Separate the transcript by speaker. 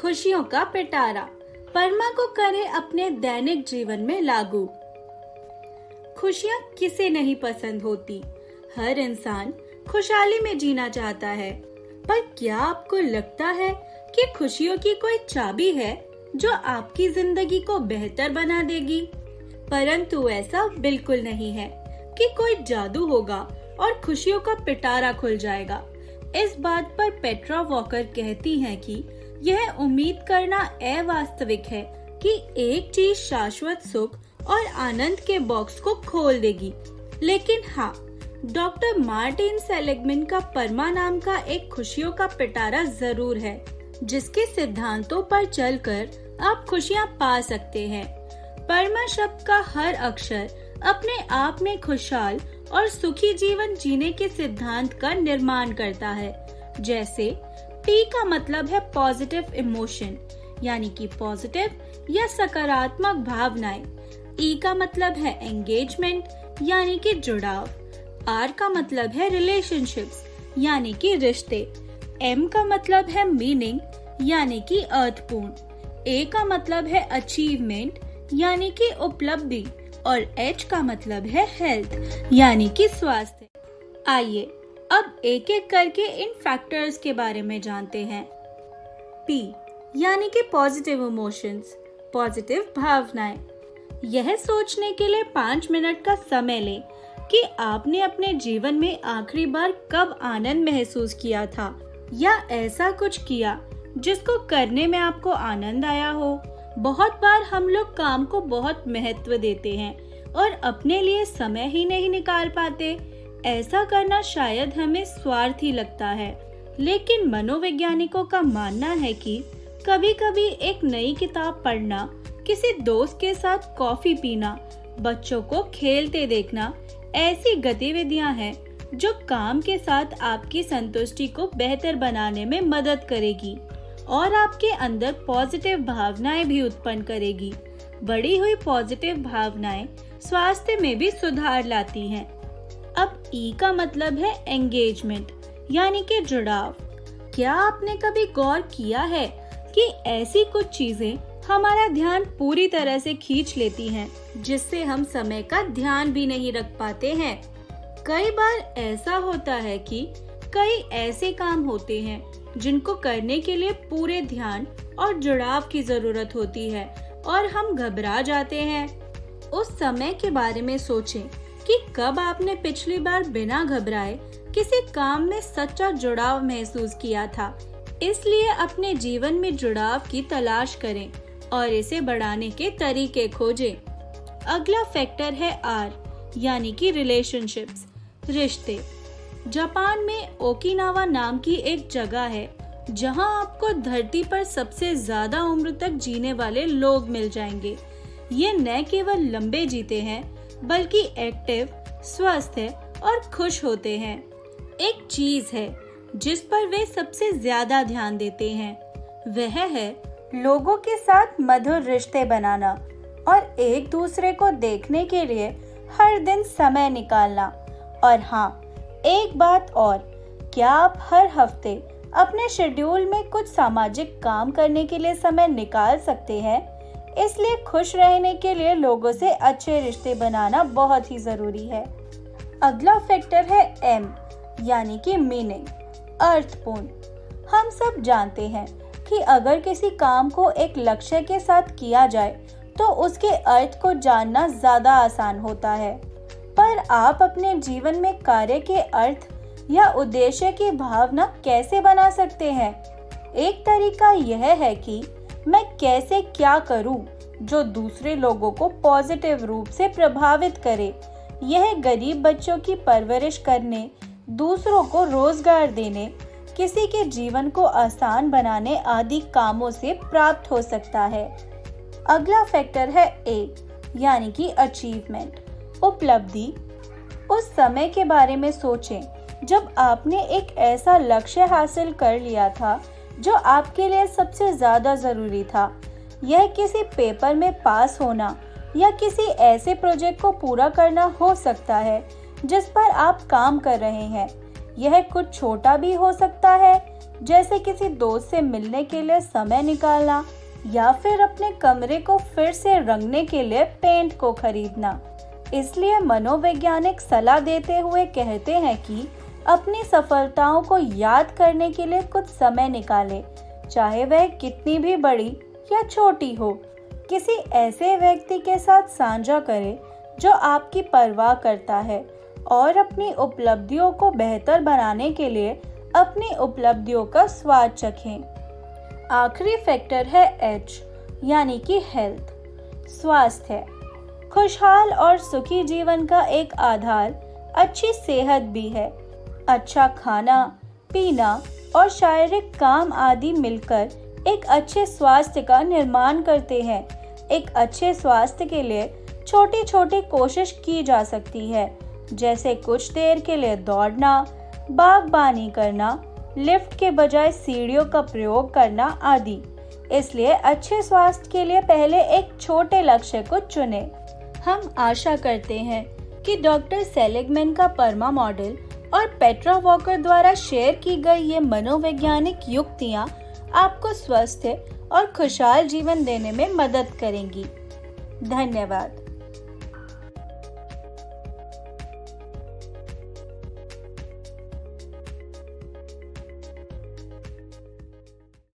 Speaker 1: खुशियों का पिटारा, परमा को करें अपने दैनिक जीवन में लागू। खुशियाँ किसे नहीं पसंद होती। हर इंसान खुशहाली में जीना चाहता है, पर क्या आपको लगता है कि खुशियों की कोई चाबी है जो आपकी जिंदगी को बेहतर बना देगी? परंतु ऐसा बिल्कुल नहीं है कि कोई जादू होगा और खुशियों का पिटारा खुल जाएगा। इस बात पर पेट्रा वॉकर कहती हैं कि यह उम्मीद करना अवास्तविक है कि एक चीज शाश्वत सुख और आनंद के बॉक्स को खोल देगी। लेकिन हाँ, डॉक्टर मार्टिन सेलिगमैन का परमा नाम का एक खुशियों का पिटारा जरूर है, जिसके सिद्धांतों पर चलकर आप खुशियाँ पा सकते हैं। परमा शब्द का हर अक्षर अपने आप में खुशहाल और सुखी जीवन जीने के सिद्धांत का निर्माण करता है। जैसे P का मतलब है पॉजिटिव इमोशन, यानी कि पॉजिटिव या सकारात्मक भावनाएं। E का मतलब है एंगेजमेंट, यानी कि जुड़ाव। R का मतलब है रिलेशनशिप्स, यानी कि रिश्ते। M का मतलब है मीनिंग, यानी कि अर्थपूर्ण। A का मतलब है अचीवमेंट, यानी कि उपलब्धि। और H का मतलब है हेल्थ, यानी कि स्वास्थ्य। आइए अब एक एक करके इन फैक्टर्स के बारे में जानते हैं। P यानी कि पॉजिटिव इमोशंस, पॉजिटिव भावनाएं। यह सोचने के लिए 5 मिनट का समय लें कि आपने अपने जीवन में आखिरी बार कब आनंद महसूस किया था, या ऐसा कुछ किया जिसको करने में आपको आनंद आया हो। बहुत बार हम लोग काम को बहुत महत्व देते हैं और अपने लिए समय ही नहीं निकाल पाते। ऐसा करना शायद हमें स्वार्थी लगता है, लेकिन मनोवैज्ञानिकों का मानना है कि कभी-कभी एक नई किताब पढ़ना, किसी दोस्त के साथ कॉफी पीना, बच्चों को खेलते देखना, ऐसी गतिविधियां हैं जो काम के साथ आपकी संतुष्टि को बेहतर बनाने में मदद करेगी और आपके अंदर पॉजिटिव भावनाएं भी उत्पन्न करेगी। बढ़ी हुई पॉजिटिव भावनाएं स्वास्थ्य में भी सुधार लाती हैं। अब E का मतलब है एंगेजमेंट, यानी कि जुड़ाव। क्या आपने कभी गौर किया है कि ऐसी कुछ चीजें हमारा ध्यान पूरी तरह से खींच लेती हैं, जिससे हम समय का ध्यान भी नहीं रख पाते हैं? कई बार ऐसा होता है कि कई ऐसे काम होते हैं जिनको करने के लिए पूरे ध्यान और जुड़ाव की जरूरत होती है और हम घबरा जाते हैं। उस समय के बारे में सोचें कि कब आपने पिछली बार बिना घबराए किसी काम में सच्चा जुड़ाव महसूस किया था। इसलिए अपने जीवन में जुड़ाव की तलाश करें और इसे बढ़ाने के तरीके खोजें। अगला फैक्टर है R, यानी कि रिलेशनशिप्स, रिश्ते। जापान में ओकिनावा नाम की एक जगह है जहां आपको धरती पर सबसे ज्यादा उम्र तक जीने वाले लोग मिल जाएंगे। ये न केवल लंबे जीते हैं, बल्कि एक्टिव, स्वस्थ और खुश होते हैं। एक चीज है जिस पर वे सबसे ज्यादा ध्यान देते हैं, वह है लोगों के साथ मधुर रिश्ते बनाना और एक दूसरे को देखने के लिए हर दिन समय निकालना। और हाँ, एक बात और, क्या आप हर हफ्ते अपने शेड्यूल में कुछ सामाजिक काम करने के लिए समय निकाल सकते हैं? इसलिए खुश रहने के लिए लोगों से अच्छे रिश्ते बनाना बहुत ही जरूरी है। अगला फैक्टर है M, यानी कि मीनिंग, अर्थपूर्ण। हम सब जानते हैं कि अगर किसी काम को एक लक्ष्य के साथ किया जाए तो उसके अर्थ को जानना ज्यादा आसान होता है। पर आप अपने जीवन में कार्य के अर्थ या उद्देश्य की भावना कैसे बना सकते हैं? एक तरीका यह है कि मैं कैसे क्या करूं जो दूसरे लोगों को पॉजिटिव रूप से प्रभावित करे। यह गरीब बच्चों की परवरिश करने, दूसरों को रोजगार देने, किसी के जीवन को आसान बनाने आदि कामों से प्राप्त हो सकता है। अगला फैक्टर है A, यानी कि अचीवमेंट, उपलब्धि। उस समय के बारे में सोचें जब आपने एक ऐसा लक्ष्य हासिल कर लिया था जो आपके लिए सबसे ज्यादा जरूरी था। यह किसी पेपर में पास होना या किसी ऐसे प्रोजेक्ट को पूरा करना हो सकता है जिस पर आप काम कर रहे हैं। यह कुछ छोटा भी हो सकता है, जैसे किसी दोस्त से मिलने के लिए समय निकालना या फिर अपने कमरे को फिर से रंगने के लिए पेंट को खरीदना। इसलिए मनोवैज्ञानिक सलाह देते हुए कहते हैं कि अपनी सफलताओं को याद करने के लिए कुछ समय निकालें, चाहे वह कितनी भी बड़ी या छोटी हो। किसी ऐसे व्यक्ति के साथ साझा करें जो आपकी परवाह करता है और अपनी उपलब्धियों को बेहतर बनाने के लिए अपनी उपलब्धियों का स्वाद चखें। आखिरी फैक्टर है H, यानी कि हेल्थ, स्वास्थ्य। खुशहाल और सुखी जीवन का एक आधार अच्छी सेहत भी है। अच्छा खाना, पीना और शारीरिक काम आदि मिलकर एक अच्छे स्वास्थ्य का निर्माण करते हैं। एक अच्छे स्वास्थ्य के लिए छोटी छोटी कोशिश की जा सकती है, जैसे कुछ देर के लिए दौड़ना, बागबानी करना, लिफ्ट के बजाय सीढ़ियों का प्रयोग करना आदि। इसलिए अच्छे स्वास्थ्य के लिए पहले एक छोटे लक्ष्य को चुनें। हम आशा करते हैं कि डॉक्टर सेलिगमैन का परमा मॉडल और पेट्रा वॉकर द्वारा शेयर की गई ये मनोवैज्ञानिक युक्तियाँ आपको स्वस्थ और खुशहाल जीवन देने में मदद करेंगी। धन्यवाद।